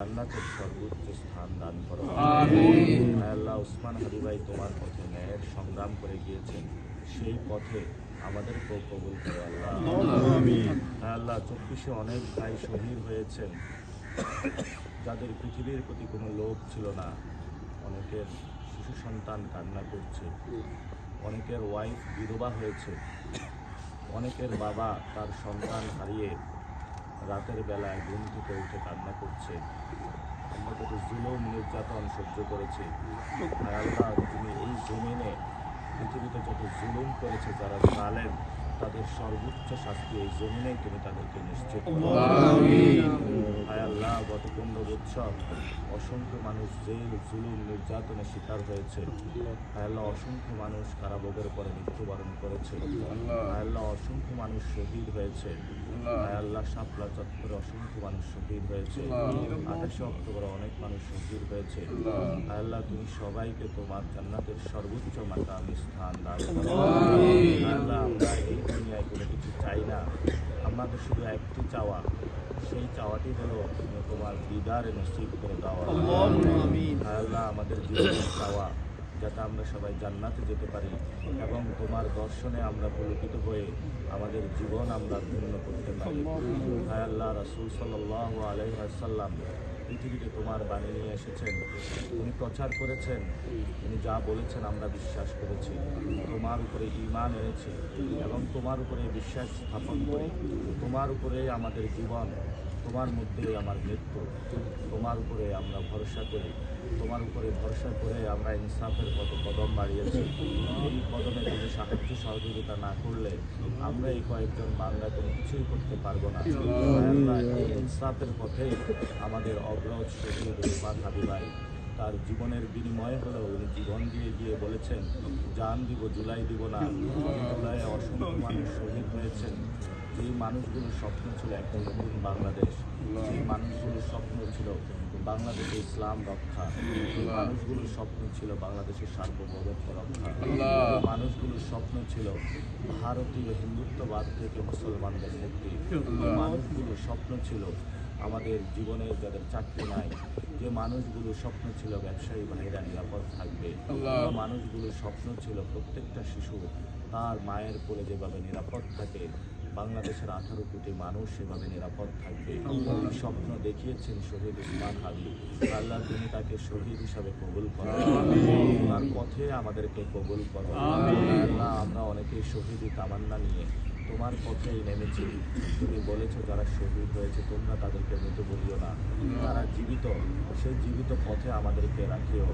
জান্নাতের সর্বোচ্চ স্থান দান করো। আমিন। আল্লাহ, ওসমান হাদি ভাই তোমার পথে ন্যায়ের সংগ্রাম করে গিয়েছেন, সেই পথে আমাদেরকেও কবুল করো আল্লাহ। আমিন। আল্লাহ, 24-এ অনেক ভাই শহীদ হয়েছেন, যাদের পৃথিবীর প্রতি কোনো লোভ ছিল না। অনেকের শিশু সন্তান কান্না করছে, অনেকের ওয়াইফ বিধবা হয়েছে, অনেকের বাবা তার সন্তান হারিয়ে রাতের বেলায় ঘুম থেকে উঠে কান্না করছে। আমরা কত জুলুম নির্যাতন সহ্য করেছি। হায় আল্লাহ, তুমি এই জমিনে পৃথিবীতে যত জুলুম করেছে যারা জালেম, তাদের সর্বোচ্চ শাস্তি এই জমিনেই তুমি তাদেরকে নিশ্চিত করো। হায় আল্লাহ, গত 15 বছর অসংখ্য মানুষ জেল জুলুম নির্যাতনের শিকার হয়েছে। হায় আল্লাহ, অসংখ্য মানুষ কারাভোগের পরে মৃত্যুবরণ করেছে। হায় আল্লাহ, অসংখ্য মানুষ শহীদ হয়েছে। হায় আল্লাহ, শাপলা চত্বরে অসংখ্য মানুষ শহীদ হয়েছে। 28 অক্টোবরে অনেক মানুষ শহীদ হয়েছে। হায় আল্লাহ, তুমি সবাইকে তোমার জান্নাতের সর্বোচ্চ মাকামি স্থান দান করো। হায় আল্লাহ, আমরা এই দুনিয়ায় কোনো কিছু চাই না, আমাদের শুধু একটি চাওয়া, সেই চাওয়াটি হলো তুমি তোমার দিদারে নসিব করে দাও। হায় আল্লাহ, আমাদের জীবনের চাওয়া যাতে আমরা সবাই জান্নাতে যেতে পারি এবং তোমার দর্শনে আমরা পুলকিত হয়ে আমাদের জীবন আমরা ধন্য করতে পারি। হায় আল্লাহ, রাসূল সাল্লাল্লাহু আলাইহি ওয়াসাল্লাম পৃথিবীতে তোমার বাণী নিয়ে এসেছেন, উনি প্রচার করেছেন, উনি যা বলেছেন আমরা বিশ্বাস করেছি, তোমার উপরে ঈমান এনেছি এবং তোমার উপরে বিশ্বাস স্থাপন করি। তোমার উপরে আমাদের জীবন, তোমার মধ্যে আমার মৃত্যু, তোমার উপরে আমরা ভরসা করি। তোমার উপরে ভরসা করে আমরা ইনসাফের পথে কদম বাড়িয়েছি। এই কদমে তুমি সাহায্য সহযোগিতা না করলে আমরা এই কয়েকজন বান্দা কোনো কিছুই করতে পারবো না। আল্লাহ, এই ইনসাফের পথে আমাদের অগ্রজ শহীদ ওসমান হাদি ভাই তার জীবনের বিনিময়ে হলেও উনি জীবন দিয়ে গিয়ে বলেছেন, জান দিব জুলাই দিব না। জুলাই অসংখ্য মানুষ শহীদ হয়েছেন। যেই মানুষগুলোর স্বপ্ন ছিল একটা নতুন বাংলাদেশ, যেই মানুষগুলোর স্বপ্ন ছিল বাংলাদেশে ইসলাম রক্ষা, যে মানুষগুলোর স্বপ্ন ছিল বাংলাদেশের সার্বভৌমত্ব রক্ষা, যে মানুষগুলোর স্বপ্ন ছিল ভারতীয় হিন্দুত্ববাদ থেকে মুসলমানদের মুক্তি, যে মানুষগুলোর স্বপ্ন ছিল আমাদের জীবনের যাদের চাকরি নাই, যে মানুষগুলোর স্বপ্ন ছিল ব্যবসায়ী ভাইরা নিরাপদ থাকবে, যে মানুষগুলোর স্বপ্ন ছিল প্রত্যেকটা শিশু তার মায়ের কোলে যেভাবে নিরাপদ থাকে, বাংলাদেশের 18 কোটি মানুষ সেভাবে নিরাপদ থাকবে, এই স্বপ্ন দেখিয়েছেন শহীদ ওসমান হাদি। আল্লাহ, তুমি তাকে শহীদ হিসাবে কবুল করো, তোমার পথে আমাদেরকে কবুল করো। আল্লাহ, আমরা অনেকেই শহীদি তামান্না নিয়ে তোমার পথেই নেমেছি। তুমি বলেছো যারা শহীদ হয়েছে তোমরা তাদেরকে মৃত বলিও না, তারা জীবিত, সেই জীবিত পথে আমাদেরকে রাখিও।